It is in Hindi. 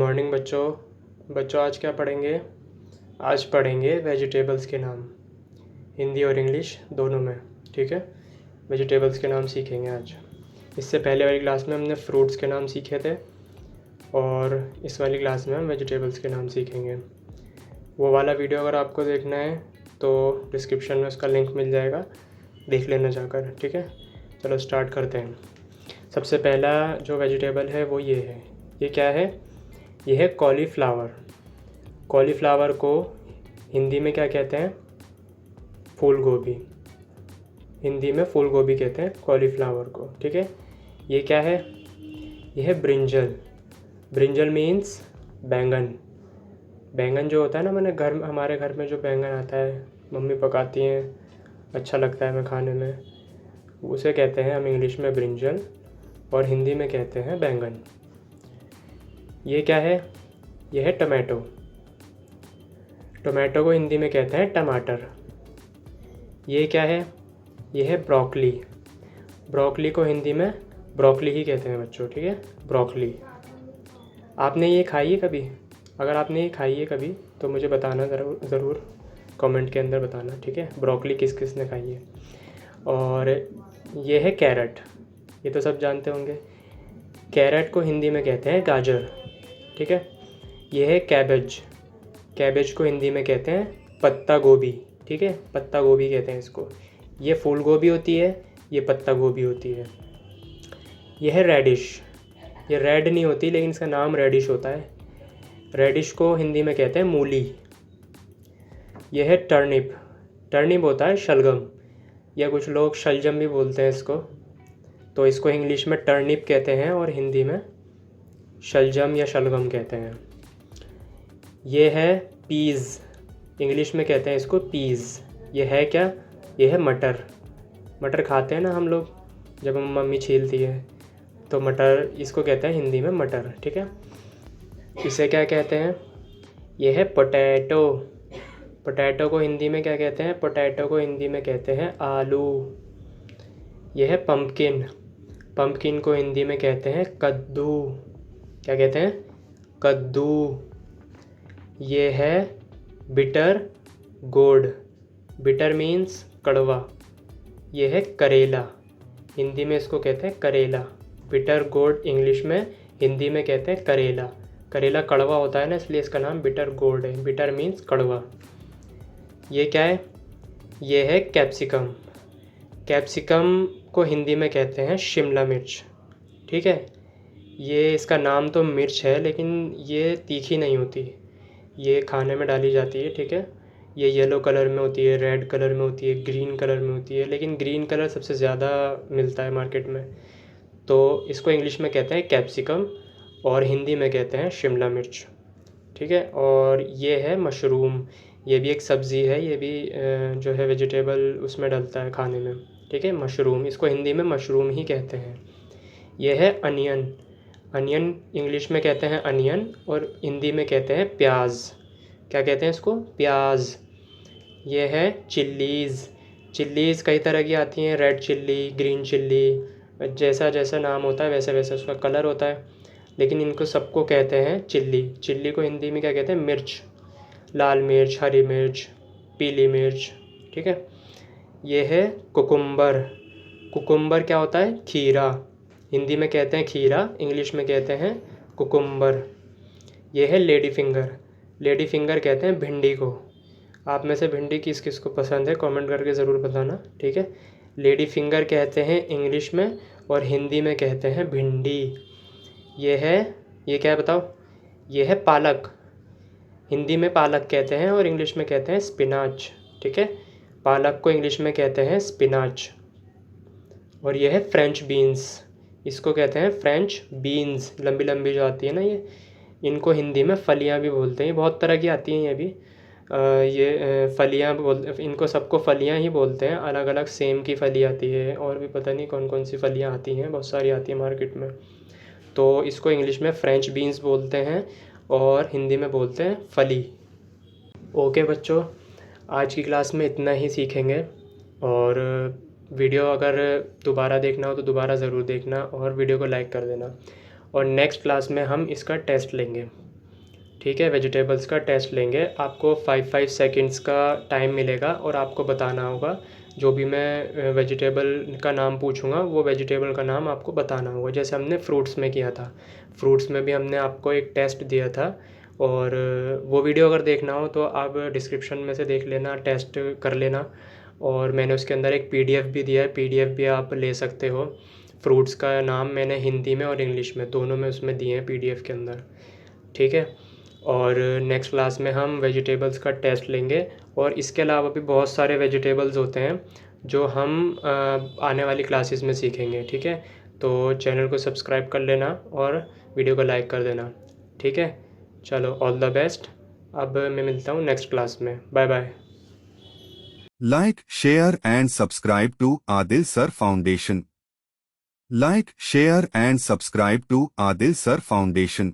मॉर्निंग बच्चों आज क्या पढ़ेंगे। आज पढ़ेंगे वेजिटेबल्स के नाम, हिंदी और इंग्लिश दोनों में। ठीक है, वेजिटेबल्स के नाम सीखेंगे आज। इससे पहले वाली क्लास में हमने फ्रूट्स के नाम सीखे थे और इस वाली क्लास में हम वेजिटेबल्स के नाम सीखेंगे। वो वाला वीडियो अगर आपको देखना है तो डिस्क्रिप्शन में उसका लिंक मिल जाएगा, देख लेना जाकर। ठीक है, चलो स्टार्ट करते हैं। सबसे पहला जो वेजिटेबल है वो ये है। ये क्या है? ये है कॉलीफ्लावर। कॉलीफ्लावर को हिंदी में क्या कहते हैं? फूल गोभी। हिंदी में फूल गोभी कहते हैं कॉलीफ्लावर को। ठीक है, ये क्या है? ये है ब्रिंजल। ब्रिंजल मीन्स बैंगन। बैंगन जो होता है ना, हमारे घर में जो बैंगन आता है, मम्मी पकाती हैं, अच्छा लगता है हमें खाने में, उसे कहते हैं हम इंग्लिश में ब्रिंजल और हिंदी में कहते हैं बैंगन। ये क्या है? ये है टमाटो। टमाटो को हिंदी में कहते हैं टमाटर। ये क्या है? ये है ब्रोकली। ब्रोकली को हिंदी में ब्रोकली ही कहते हैं बच्चों। ठीक है, ब्रोकली। आपने ये खाई है कभी? अगर आपने ये खाई है कभी तो मुझे बताना ज़रूर कमेंट के अंदर बताना। ठीक है, ब्रोकली किस किस ने खाई है। और ये है कैरेट। ये तो सब जानते होंगे। कैरेट को हिंदी में कहते हैं गाजर। ठीक है, ये है कैबेज। कैबेज को हिंदी में कहते हैं पत्ता गोभी। ठीक है, पत्ता गोभी कहते हैं इसको। ये फूल गोभी होती है, ये पत्ता गोभी होती है। ये है रेडिश। ये रेड नहीं होती लेकिन इसका नाम रेडिश होता है। रेडिश को हिंदी में कहते हैं मूली। ये है टर्निप। टर्निप होता है शलगम, या कुछ लोग शलजम भी बोलते हैं इसको। तो इसको इंग्लिश में टर्निप कहते हैं और हिंदी में शलजम या शलगम कहते हैं। ये है पीज़। इंग्लिश में कहते हैं इसको पीज़। ये है क्या? ये है मटर। मटर खाते हैं ना हम लोग, जब मम्मी छीलती है तो मटर, इसको कहते हैं हिंदी में मटर। ठीक है, इसे क्या कहते हैं? ये है पोटैटो। पोटैटो को हिंदी में क्या कहते हैं? पोटैटो को हिंदी में कहते हैं आलू। ये है पम्पकिन। पम्पकिन को हिंदी में कहते हैं कद्दू। क्या कहते हैं? कद्दू। ये है बिटर गोर्ड। बिटर मीन्स कड़वा। ये है करेला। हिंदी में इसको कहते हैं करेला। बिटर गोर्ड इंग्लिश में, हिंदी में कहते हैं करेला। करेला कड़वा होता है ना, इसलिए इसका नाम बिटर गोर्ड है। बिटर मीन्स कड़वा। ये क्या है? ये है कैप्सिकम। कैप्सिकम को हिंदी में कहते हैं शिमला मिर्च। ठीक है, ये इसका नाम तो मिर्च है लेकिन ये तीखी नहीं होती, ये खाने में डाली जाती है। ठीक है, ये येलो कलर में होती है, रेड कलर में होती है, ग्रीन कलर में होती है, लेकिन ग्रीन कलर सबसे ज़्यादा मिलता है मार्केट में। तो इसको इंग्लिश में कहते हैं कैप्सिकम और हिंदी में कहते हैं शिमला मिर्च। ठीक है, और ये है मशरूम। ये भी एक सब्ज़ी है, ये भी जो है वेजिटेबल उसमें डलता है खाने में। ठीक है, मशरूम, इसको हिंदी में मशरूम ही कहते हैं। ये है अनियन। अनियन इंग्लिश में कहते हैं अनियन और हिंदी में कहते हैं प्याज। क्या कहते हैं इसको? प्याज। ये है चिल्लीज़। चिल्लीज़ कई तरह की आती हैं, रेड चिल्ली, ग्रीन चिल्ली, जैसा जैसा नाम होता है वैसा वैसा उसका कलर होता है, लेकिन इनको सबको कहते हैं चिल्ली। चिल्ली को हिंदी में क्या कहते हैं? मिर्च। लाल मिर्च, हरी मिर्च, पीली मिर्च। ठीक है, ये है कुकुम्बर। कुकुम्बर क्या होता है? खीरा। हिंदी में कहते हैं खीरा, इंग्लिश में कहते हैं कुकुम्बर। ये है लेडी फिंगर। लेडी फिंगर कहते हैं भिंडी को। आप में से भिंडी किस किस को पसंद है कमेंट करके ज़रूर बताना। ठीक है, लेडी फिंगर कहते हैं इंग्लिश में और हिंदी में कहते हैं भिंडी। ये क्या है बताओ? ये है पालक। हिंदी में पालक कहते हैं और इंग्लिश में कहते हैं स्पिनाच। ठीक है, पालक को इंग्लिश में कहते हैं स्पिनाच। और ये है फ्रेंच बीन्स। इसको कहते हैं फ्रेंच बीन्स, लंबी लंबी जो आती है ना ये, इनको हिंदी में फलियां भी बोलते हैं। बहुत तरह की आती हैं ये भी। फलियां इनको सबको फलियां ही बोलते हैं। अलग अलग सेम की फली आती है और भी पता नहीं कौन कौन सी फलियां आती हैं, बहुत सारी आती हैं मार्केट में। तो इसको इंग्लिश में फ्रेंच बीन्स बोलते हैं और हिंदी में बोलते हैं फली। ओके बच्चों, आज की क्लास में इतना ही सीखेंगे और वीडियो अगर दोबारा देखना हो तो दोबारा ज़रूर देखना और वीडियो को लाइक कर देना। और नेक्स्ट क्लास में हम इसका टेस्ट लेंगे। ठीक है, वेजिटेबल्स का टेस्ट लेंगे। आपको 5 सेकंड्स का टाइम मिलेगा और आपको बताना होगा, जो भी मैं वेजिटेबल का नाम पूछूंगा वो वेजिटेबल का नाम आपको बताना होगा। जैसे हमने फ्रूट्स में किया था, फ्रूट्स में भी हमने आपको एक टेस्ट दिया था। और वो वीडियो अगर देखना हो तो आप डिस्क्रिप्शन में से देख लेना, टेस्ट कर लेना। और मैंने उसके अंदर एक पीडीएफ भी दिया है, पीडीएफ भी आप ले सकते हो। फ्रूट्स का नाम मैंने हिंदी में और इंग्लिश में दोनों में उसमें दिए हैं पीडीएफ के अंदर। ठीक है, और नेक्स्ट क्लास में हम वेजिटेबल्स का टेस्ट लेंगे। और इसके अलावा भी बहुत सारे वेजिटेबल्स होते हैं जो हम आने वाली क्लासेस में सीखेंगे। ठीक है, तो चैनल को सब्सक्राइब कर लेना और वीडियो को लाइक कर देना। ठीक है, चलो, ऑल द बेस्ट। अब मैं मिलता हूँ नेक्स्ट क्लास में। Bye bye. Like, share and subscribe to Adil Sir Foundation. Like, share and subscribe to Adil Sir Foundation.